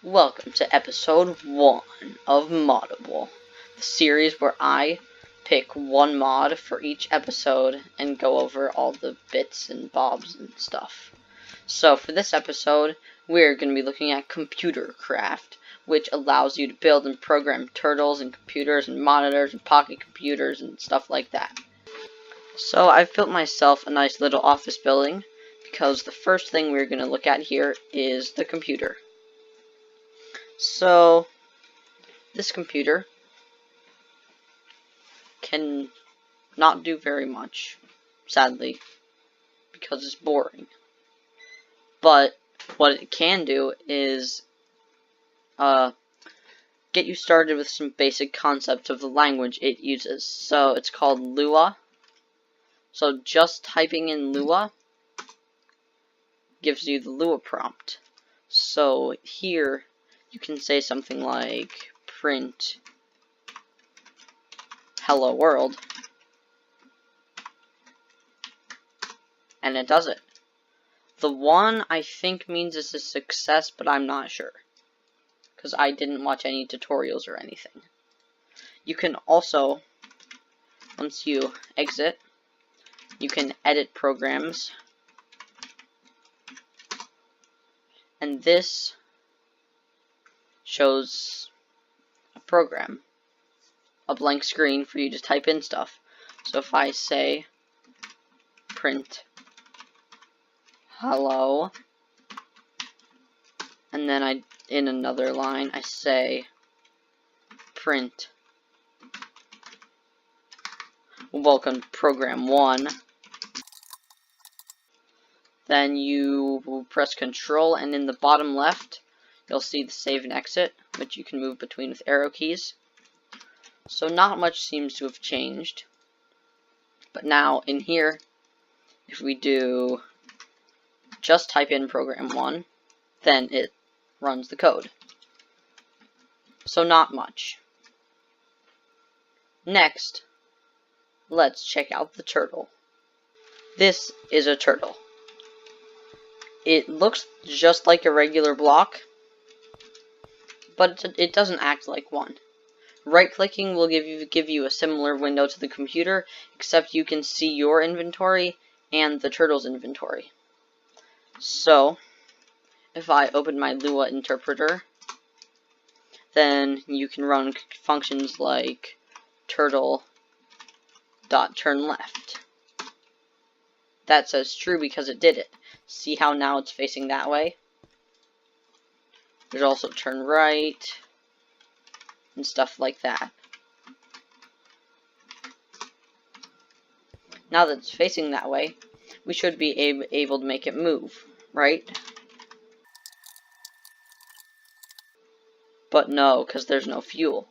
Welcome to episode 1 of Moddable, the series where I pick one mod for each episode and go over all the bits and bobs and stuff. So for this episode, we're going to be looking at ComputerCraft, which allows you to build and program turtles and computers and monitors and pocket computers and stuff like that. So I've built myself a nice little office building, because the first thing we're going to look at here is the computer. So, this computer can not do very much, sadly, because it's boring. But what it can do is get you started with some basic concepts of the language it uses. So, it's called Lua. So, just typing in Lua gives you the Lua prompt. So, here you can say something like print hello world, and it does it. The one I think means it's a success, but I'm not sure, because I didn't watch any tutorials or anything. You can also, once you exit, you can edit programs, and this shows a program, a blank screen for you to type in stuff. So if I say print hello, and then in another line I say print welcome to program 1, then you will press Control, and in the bottom left you'll see the save and exit, which you can move between with arrow keys. So not much seems to have changed. But now in here, if we do just type in program 1, then it runs the code. So not much. Next, let's check out the turtle. This is a turtle. It looks just like a regular block, but it doesn't act like one. Right-clicking will give you a similar window to the computer, except you can see your inventory and the turtle's inventory. So, if I open my Lua interpreter, then you can run functions like turtle.turnLeft. That says true because it did it. See how now it's facing that way? There's also turn right and stuff like that. Now that it's facing that way, we should be able to make it move, right? But no, because there's no fuel.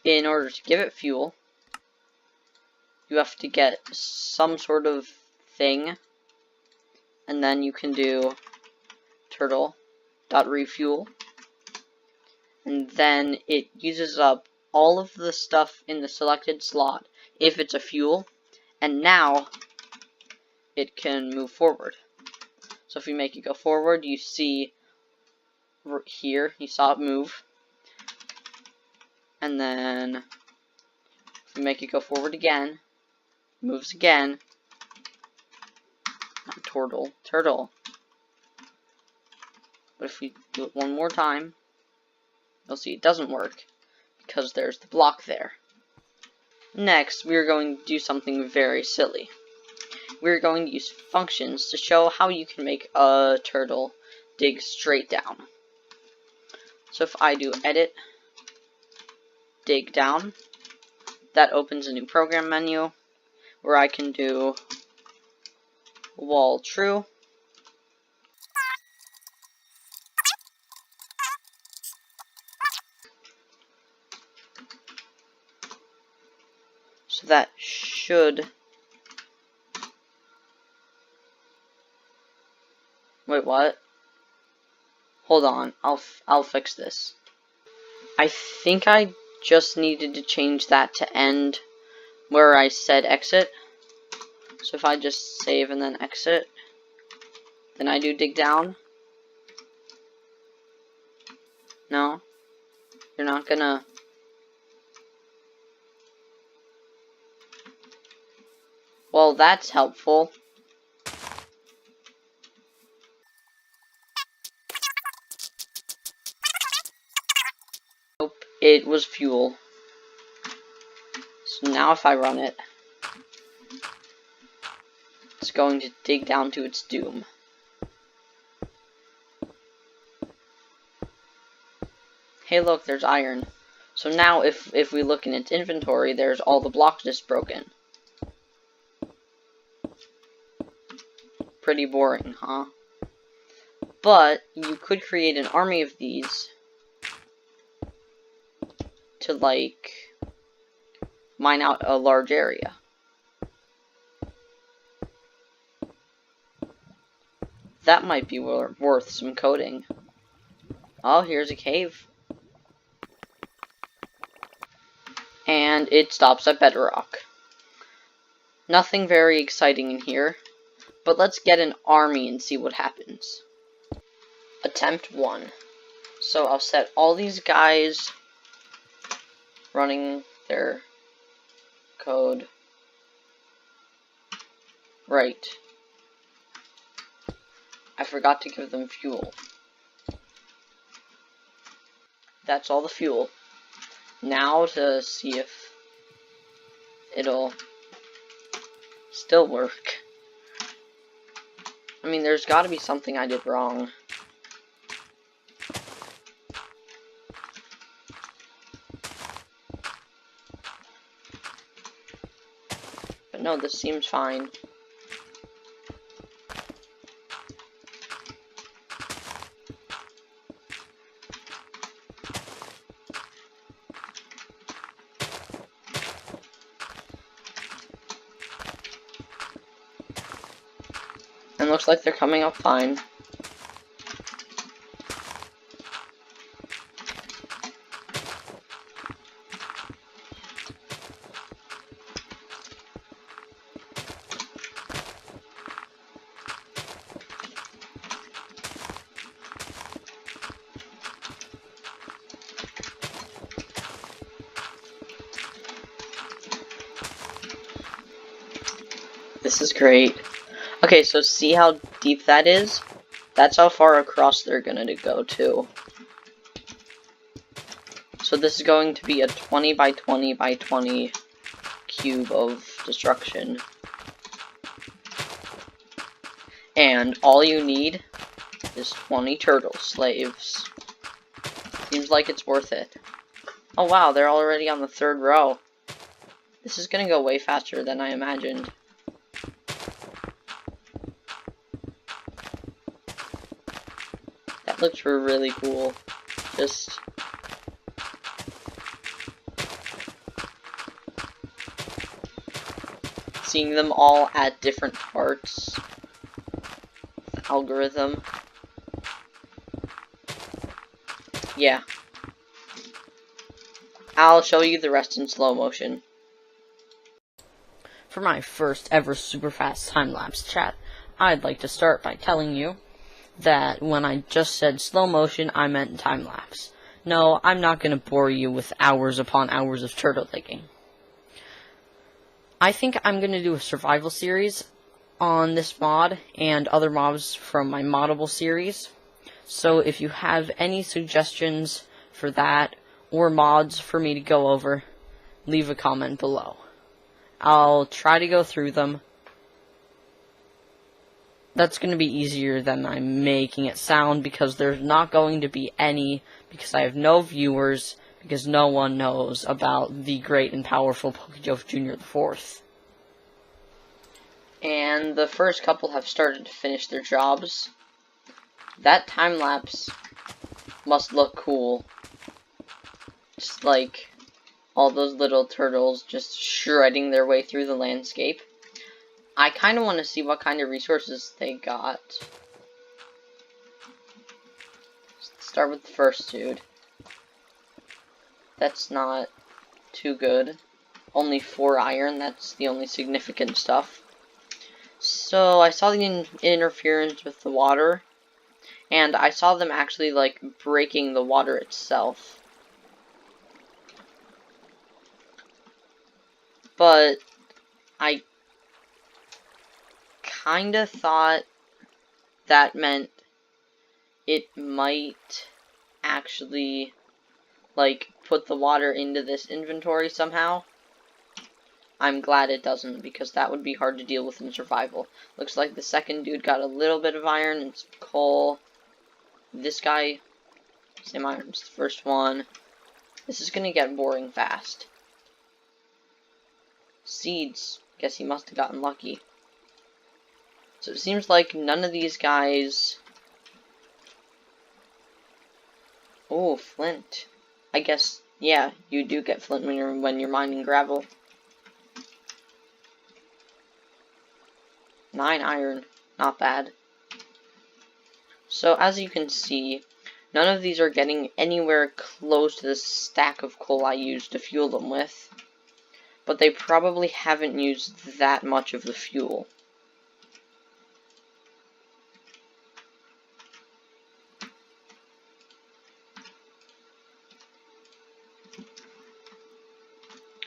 In order to give it fuel, you have to get some sort of thing, and then you can do turtle.refuel, and then it uses up all of the stuff in the selected slot if it's a fuel, and now it can move forward. So if you make it go forward, you see here, you saw it move, and then if we make it go forward again, it moves again. Turtle. But if we do it one more time, you'll see it doesn't work, because there's the block there. Next, we are going to do something very silly. We're going to use functions to show how you can make a turtle dig straight down. So if I do edit, dig down, that opens a new program menu where I can do wall true, so that should, wait, what? Hold on, I'll fix this. I think I just needed to change that to end where I said exit. So if I just save and then exit, then I do dig down, No? You're not gonna... Well, that's helpful. Nope, it was fuel. So now if I run it, it's going to dig down to its doom. Hey look, there's iron. So now if we look in its inventory, there's all the blocks just broken. Pretty boring, huh? But you could create an army of these to, like, mine out a large area. That might be worth some coding. Oh, here's a cave. And it stops at bedrock. Nothing very exciting in here, but let's get an army and see what happens. Attempt 1. So I'll set all these guys running their code. Right. I forgot to give them fuel. That's all the fuel. Now to see if it'll still work. I mean, there's gotta be something I did wrong. But no, this seems fine. And looks like they're coming up fine. This is great. Okay, so see how deep that is? That's how far across they're gonna go to. So this is going to be a 20 by 20 by 20 cube of destruction. And all you need is 20 turtle slaves. Seems like it's worth it. Oh wow, they're already on the 3rd row. This is gonna go way faster than I imagined. That looks really cool. Just... seeing them all at different parts. The algorithm. Yeah. I'll show you the rest in slow motion. For my first ever super fast time-lapse chat, I'd like to start by telling you that when I just said slow motion, I meant time-lapse. No, I'm not going to bore you with hours upon hours of turtle digging. I think I'm going to do a survival series on this mod and other mobs from my Moddable series. So if you have any suggestions for that or mods for me to go over, leave a comment below. I'll try to go through them. That's going to be easier than I'm making it sound because there's not going to be any, because I have no viewers, because no one knows about the great and powerful Pokejoke Jr. IV. And the first couple have started to finish their jobs. That time-lapse must look cool. Just like all those little turtles just shredding their way through the landscape. I kind of want to see what kind of resources they got. Let's start with the first dude. That's not too good. Only 4 iron, that's the only significant stuff. So I saw the interference with the water, And I saw them actually, like, breaking the water itself. But I kinda thought that meant it might actually, like, put the water into this inventory somehow. I'm glad it doesn't, because that would be hard to deal with in survival. Looks like the second dude got a little bit of iron and some coal. This guy, same iron as the first one. This is gonna get boring fast. Seeds. Guess he must have gotten lucky. So it seems like none of these guys... Oh, flint. I guess, yeah, you do get flint when you're mining gravel. 9 iron. Not bad. So, as you can see, none of these are getting anywhere close to the stack of coal I used to fuel them with. But they probably haven't used that much of the fuel.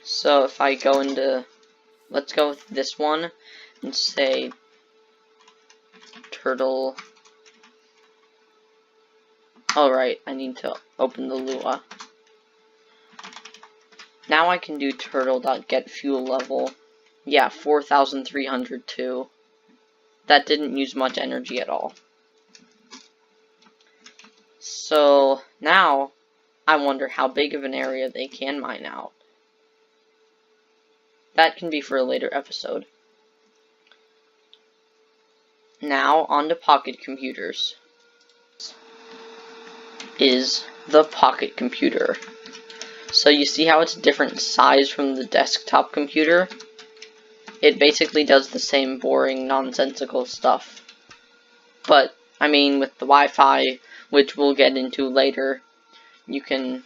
So if I go into, let's go with this one, and say, turtle, alright, I need to open the Lua. Now I can do turtle.getFuel level. Yeah, 4,302. That didn't use much energy at all. So, now, I wonder how big of an area they can mine out. That can be for a later episode. Now, on to pocket computers. Is the pocket computer. So you see how it's a different size from the desktop computer? It basically does the same boring, nonsensical stuff. But, I mean, with the Wi-Fi, which we'll get into later, you can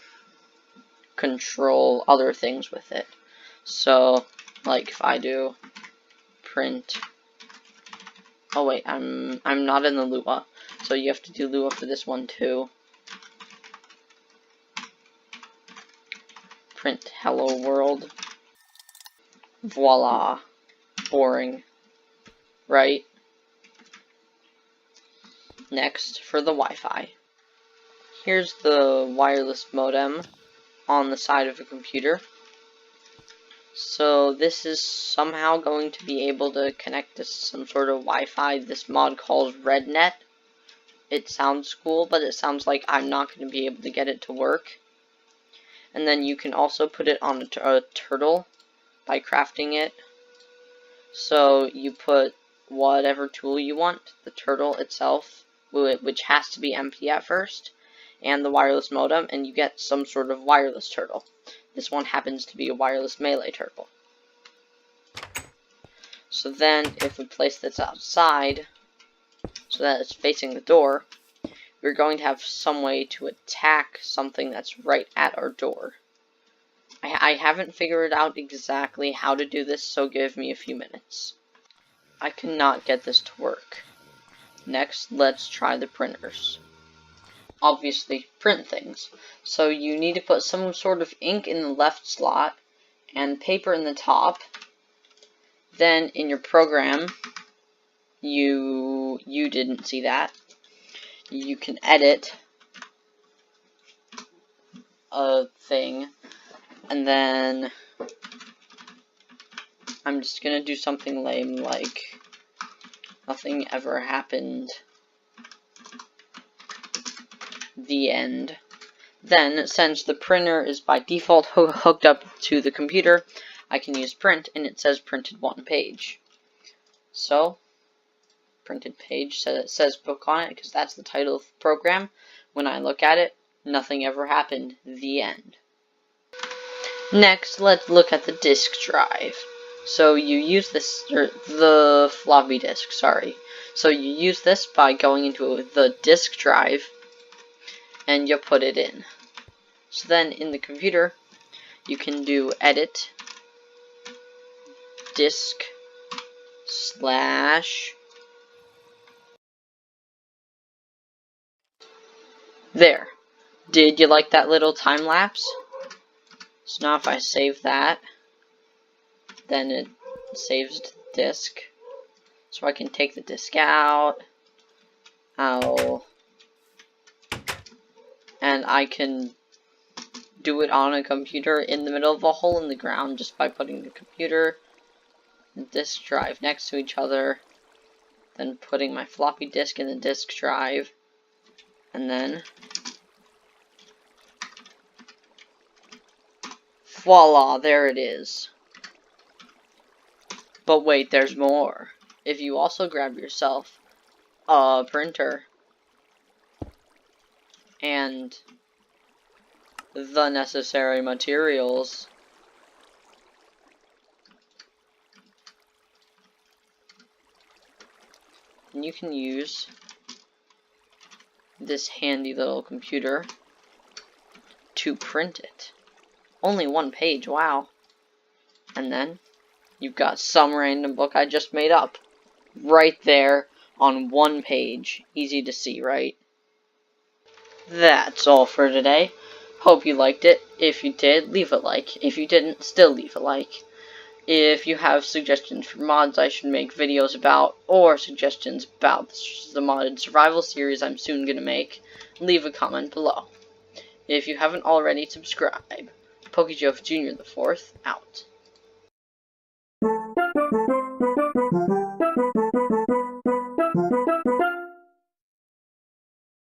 control other things with it. So, like if I do print... Oh wait, I'm not in the Lua, so you have to do Lua for this one too. Print hello world. Voila. Boring. Right? Next, for the Wi-Fi. Here's the wireless modem on the side of a computer. So this is somehow going to be able to connect to some sort of Wi-Fi this mod calls RedNet. It sounds cool, but it sounds like I'm not going to be able to get it to work. And then you can also put it on a turtle by crafting it. So you put whatever tool you want, the turtle itself, which has to be empty at first, and the wireless modem, and you get some sort of wireless turtle. This one happens to be a wireless melee turtle. So then, if we place this outside, so that it's facing the door, we're going to have some way to attack something that's right at our door. I haven't figured out exactly how to do this, so give me a few minutes. I cannot get this to work. Next, let's try the printers. Obviously, print things. So you need to put some sort of ink in the left slot and paper in the top. Then in your program, you didn't see that. You can edit a thing, and then I'm just gonna do something lame like nothing ever happened. The end. Then, since the printer is by default hooked up to the computer, I can use print, and it says printed one page. So, printed page, so it says book on it, because that's the title of the program. When I look at it, nothing ever happened. The end. Next, let's look at the disk drive. So you use this, or the floppy disk, sorry. So you use this by going into the disk drive, and you put it in. So then in the computer, you can do edit, disk, / There. Did you like that little time lapse? So now if I save that, then it saves the disk. So I can take the disk out. And I can do it on a computer in the middle of a hole in the ground just by putting the computer and disk drive next to each other, then putting my floppy disk in the disk drive, and then voila, there it is. But wait, there's more. If you also grab yourself a printer and the necessary materials, you can use this handy little computer to print it. Only one page, wow. And then you've got some random book I just made up right there on one page. Easy to see, right? That's all for today. Hope you liked it. If you did, leave a like. If you didn't, still leave a like. If you have suggestions for mods I should make videos about, or suggestions about the modded survival series I'm soon going to make, leave a comment below. If you haven't already, subscribe. PokeJoe Jr. the 4th, out.